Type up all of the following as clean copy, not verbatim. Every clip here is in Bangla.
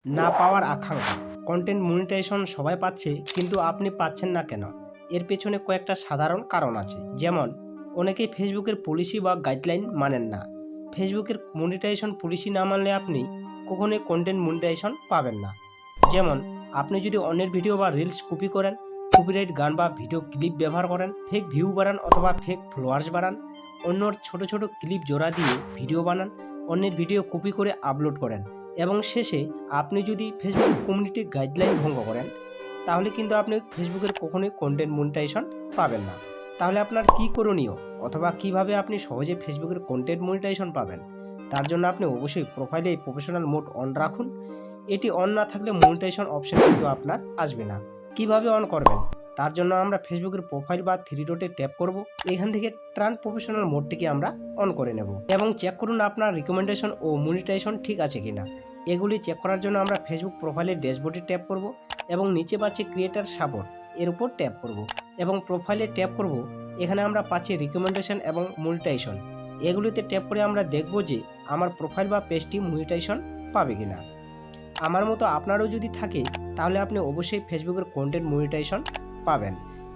না পাওয়ার আকাঙ্ক্ষা। কন্টেন্ট মনিটাইজেশন সবাই পাচ্ছে, কিন্তু আপনি পাচ্ছেন না কেন? এর পেছনে কয়েকটা সাধারণ কারণ আছে। যেমন, অনেকেই ফেসবুকের পলিসি বা গাইডলাইন মানেন না। ফেসবুকের মনিটাইজেশন পলিসি না মানলে আপনি কখনোই কন্টেন্ট মনিটাইজেশন পাবেন না। যেমন, আপনি যদি অন্যের ভিডিও বা রিলস কপি করেন, কপিরাইট গান বা ভিডিও ক্লিপ ব্যবহার করেন, ফেক ভিউ বাড়ান অথবা ফেক ফলোয়ার্স বাড়ান, অন্যর ছোট ছোট ক্লিপ জোড়া দিয়ে ভিডিও বানান, অন্যের ভিডিও কপি করে আপলোড করেন এবং শেষে আপনি যদি ফেসবুক কমিউনিটি গাইডলাইন ভঙ্গ করেন, তাহলে কিন্তু আপনি ফেসবুকের কখনোই কন্টেন্ট মনিটাইজেশন পাবেন না। তাহলে আপনার কি করণীয় অথবা কিভাবে আপনি সহজে ফেসবুকের কন্টেন্ট মনিটাইজেশন পাবেন? তার জন্য আপনি অবশ্যই প্রোফাইলে প্রফেশনাল মোড অন রাখুন। এটি অন না থাকলে মনিটাইজেশন অপশন কিন্তু আপনার আসবে না। কিভাবে অন করবেন? তার জন্য আমরা ফেসবুকের প্রোফাইল বা থ্রি ডটে ট্যাপ করব। এখান থেকে টার্ন প্রফেশনাল মোডটিকে আমরা অন করে নেব এবং চেক করুন আপনার রিকমেন্ডেশন ও মনিটাইজেশন ঠিক আছে কিনা। এগুলি চেক করার জন্য আমরা ফেসবুক প্রোফাইলের ড্যাশবোর্ডে ট্যাপ করব এবং নিচে পাচ্ছি ক্রিয়েটার সাপোর্ট, এর উপর ট্যাপ করব এবং প্রোফাইলে ট্যাপ করব। এখানে আমরা পাচ্ছি রিকমেন্ডেশন এবং মনিটাইজেশন। এগুলিতে ট্যাপ করে আমরা দেখব যে আমার প্রোফাইল বা পেজটি মনিটাইজেশন পাবে কিনা। আমার মতো আপনারও যদি থাকে, তাহলে আপনি অবশ্যই ফেসবুকের কন্টেন্ট মনিটাইজেশন পাবেন।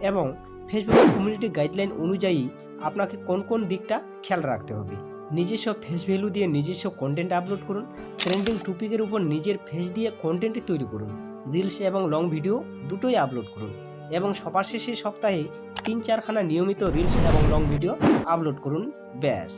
এবং ফেসবুকের কমিউনিটি গাইডলাইন অনুযায়ী আপনাকে কোন কোন দিকটা খেয়াল রাখতে হবে। নিজস্ব ফেস ভ্যালু দিয়ে নিজস্ব কন্টেন্ট আপলোড করুন। ট্রেন্ডিং টপিকের উপর নিজের ফেস দিয়ে কন্টেন্ট তৈরি করুন। রিলস এবং লং ভিডিও দুটোই আপলোড করুন এবং সবার শেষে সপ্তাহে 3-4খানা নিয়মিত রিলস এবং লং ভিডিও আপলোড করুন। ব্যাস।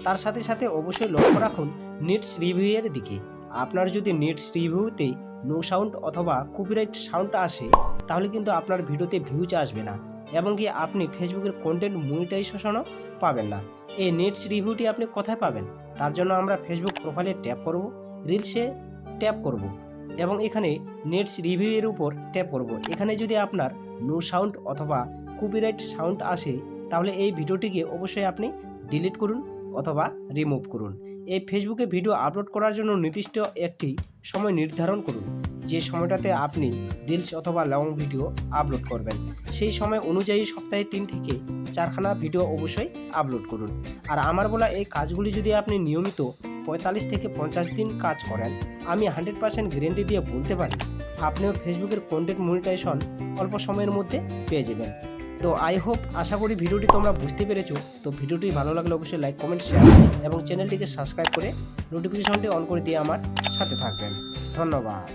তার সাথে সাথে অবশ্যই লক্ষ্য রাখুন নিটস রিভিউয়ের দিকে। আপনার যদি নিটস রিভিউতে নো সাউন্ড অথবা কপিরাইট সাউন্ড আসে, তাহলে কিন্তু আপনার ভিডিওতে ভিউজ আসবে না এবং কি আপনি ফেসবুকের কন্টেন্ট মনিটাইজেশনও পাবেন না। এই নিটস রিভিউটি আপনি কোথায় পাবেন? তার জন্য আমরা ফেসবুক প্রোফাইলে ট্যাপ করব, রিলসে ট্যাপ করব এবং এখানে নেটস রিভিউয়ের উপর ট্যাপ করব। এখানে যদি আপনার নো সাউন্ড অথবা কপিরাইট সাউন্ড আসে, তাহলে এই ভিডিওটিকে অবশ্যই আপনি ডিলিট করুন অথবা রিমুভ করুন। এই ফেসবুকে ভিডিও আপলোড করার জন্য নির্দিষ্ট একটি সময় নির্ধারণ করুন। যে সময়টাতে আপনি রিলস অথবা লং ভিডিও আপলোড করবেন, সেই সময় অনুযায়ী সপ্তাহে 3 থেকে 4খানা ভিডিও অবশ্যই আপলোড করুন। আর আমার বলা এই কাজগুলি যদি আপনি নিয়মিত 45 থেকে 50 দিন কাজ করেন, আমি 100% গ্যারেন্টি দিয়ে বলতে পারি আপনিও ফেসবুকের কন্টেন্ট মনিটাইজেশন অল্প সময়ের মধ্যে পেয়ে যাবেন। তো আই হোপ, আশা করি ভিডিওটি তোমরা বুঝতে পেরেছো। তো ভিডিওটি ভালো লাগলে অবশ্যই লাইক, কমেন্ট, শেয়ার এবং চ্যানেলটিকে সাবস্ক্রাইব করে নোটিফিকেশনটি অন করে দিয়ে আমার সাথে থাকবেন। ধন্যবাদ।